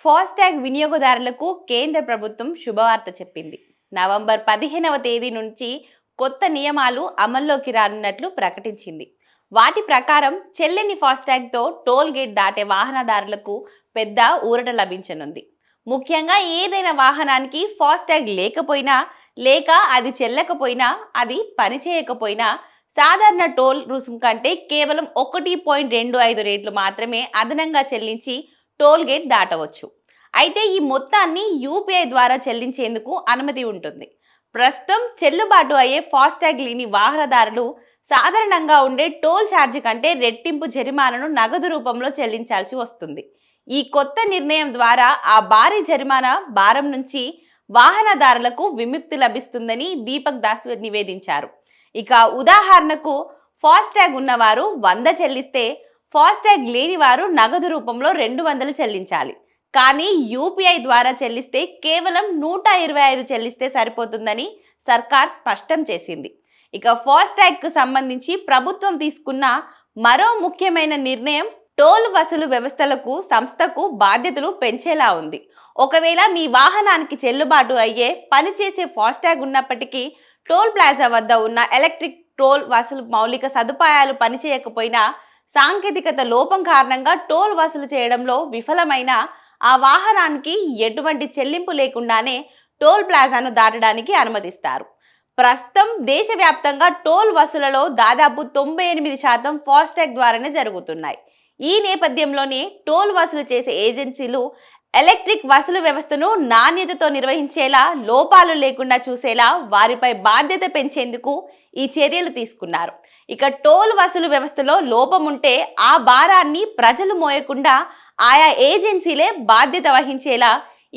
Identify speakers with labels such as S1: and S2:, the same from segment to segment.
S1: FASTag వినియోగదారులకు కేంద్ర ప్రభుత్వం శుభవార్త చెప్పింది. నవంబర్ 15వ తేదీ నుంచి కొత్త నియమాలు అమల్లోకి రానున్నట్లు ప్రకటించింది. వాటి ప్రకారం చెల్లని ఫాస్టాగ్తో టోల్ గేట్ దాటే వాహనదారులకు పెద్ద ఊరట లభించనుంది. ముఖ్యంగా ఏదైనా వాహనానికి ఫాస్టాగ్ లేకపోయినా, లేక అది చెల్లకపోయినా, అది పనిచేయకపోయినా సాధారణ టోల్ రుసుము కంటే కేవలం 1.25 రేట్లు మాత్రమే అదనంగా చెల్లించి టోల్ గేట్ దాటవచ్చు. అయితే ఈ మొత్తాన్ని యూపీఐ ద్వారా చెల్లించేందుకు అనుమతి ఉంటుంది. ప్రస్తుతం చెల్లుబాటు అయ్యే ఫాస్టాగ్ లేని వాహనదారులు సాధారణంగా ఉండే టోల్ ఛార్జీ కంటే రెట్టింపు జరిమానాను నగదు రూపంలో చెల్లించాల్సి వస్తుంది. ఈ కొత్త నిర్ణయం ద్వారా ఆ భారీ జరిమానా భారం నుంచి వాహనదారులకు విముక్తి లభిస్తుందని దీపక్ దాస్ నివేదించారు. ఇక ఉదాహరణకు ఫాస్టాగ్ ఉన్నవారు 100 చెల్లిస్తే ఫాస్టాగ్ లేని వారు నగదు రూపంలో 200 చెల్లించాలి. కానీ యూపీఐ ద్వారా చెల్లిస్తే కేవలం 125 చెల్లిస్తే సరిపోతుందని సర్కార్ స్పష్టం చేసింది. ఇక ఫాస్టాగ్కు సంబంధించి ప్రభుత్వం తీసుకున్న మరో ముఖ్యమైన నిర్ణయం టోల్ వసూలు వ్యవస్థలకు సంస్థకు బాధ్యతలు పెంచేలా ఉంది. ఒకవేళ మీ వాహనానికి చెల్లుబాటు అయ్యే పనిచేసే ఫాస్టాగ్ ఉన్నప్పటికీ టోల్ ప్లాజా వద్ద ఉన్న ఎలక్ట్రిక్ టోల్ వసూలు మౌలిక సదుపాయాలు పనిచేయకపోయినా, సాంకేతికత లోపం కారణంగా టోల్ వసూలు చేయడంలో విఫలమైన ఆ వాహనానికి ఎటువంటి చెల్లింపు లేకుండానే టోల్ ప్లాజాను దాటడానికి అనుమతిస్తారు. ప్రస్తుతం దేశవ్యాప్తంగా టోల్ వసూలలో దాదాపు 98% ఫాస్టాగ్ ద్వారానే జరుగుతున్నాయి. ఈ నేపథ్యంలోనే టోల్ వసూలు చేసే ఏజెన్సీలు ఎలక్ట్రిక్ వసూలు వ్యవస్థను నాణ్యతతో నిర్వహించేలా, లోపాలు లేకుండా చూసేలా వారిపై బాధ్యత పెంచేందుకు ఈ చర్యలు తీసుకున్నారు. ఇక టోల్ వసూలు వ్యవస్థలో లోపం ఉంటే ఆ భారాన్ని ప్రజలు మోయకుండా ఆయా ఏజెన్సీలే బాధ్యత వహించేలా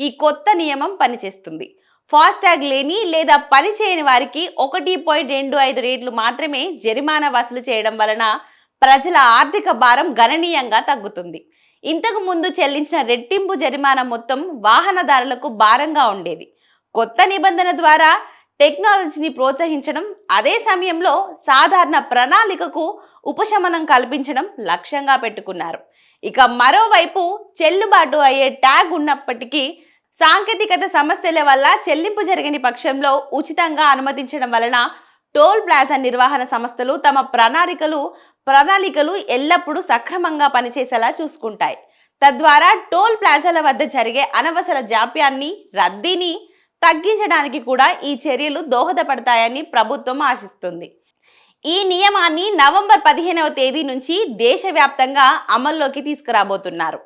S1: ఈ కొత్త నియమం పనిచేస్తుంది. ఫాస్టాగ్ లేని లేదా పని చేయని వారికి 1.25 రేట్లు మాత్రమే జరిమానా వసూలు చేయడం వలన ప్రజల ఆర్థిక భారం గణనీయంగా తగ్గుతుంది. ఇంతకు ముందు చెల్లించిన రెట్టింపు జరిమానా మొత్తం వాహనదారులకు భారంగా ఉండేది. కొత్త నిబంధన ద్వారా టెక్నాలజీని ప్రోత్సహించడం, అదే సమయంలో సాధారణ ప్రణాళికకు ఉపశమనం కల్పించడం లక్ష్యంగా పెట్టుకున్నారు. ఇక మరోవైపు చెల్లుబాటు అయ్యే ట్యాగ్ ఉన్నప్పటికీ సాంకేతికత సమస్యల వల్ల చెల్లింపు జరగని పక్షంలో ఉచితంగా అనుమతించడం వలన టోల్ ప్లాజా నిర్వహణ సంస్థలు తమ ప్రణాళికలు ఎల్లప్పుడూ సక్రమంగా పనిచేసేలా చూసుకుంటాయి. తద్వారా టోల్ ప్లాజాల వద్ద జరిగే అనవసర జాప్యాన్ని, రద్దీని తగ్గించడానికి కూడా ఈ చర్యలు దోహదపడతాయని ప్రభుత్వం ఆశిస్తుంది. ఈ నియమాన్ని నవంబర్ 15వ తేదీ నుంచి దేశవ్యాప్తంగా అమల్లోకి తీసుకురాబోతున్నారు.